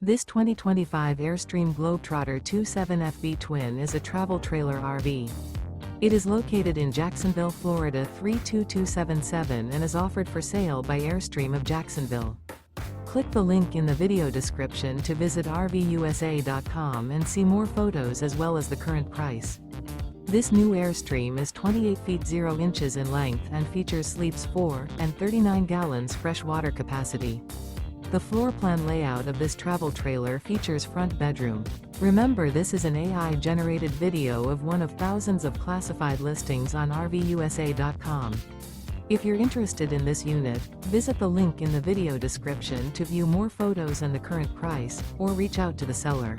This 2025 Airstream Globetrotter 27FB Twin is a travel trailer RV. It is located in Jacksonville, Florida 32277 and is offered for sale by Airstream of Jacksonville. Click the link in the video description to visit RVUSA.com and see more photos as well as the current price. This new Airstream is 28 feet 0 inches in length and features sleeps 4 and 39 gallons fresh water capacity. The floor plan layout of this travel trailer features front bedroom. Remember, this is an AI-generated video of one of thousands of classified listings on RVUSA.com. If you're interested in this unit, visit the link in the video description to view more photos and the current price, or reach out to the seller.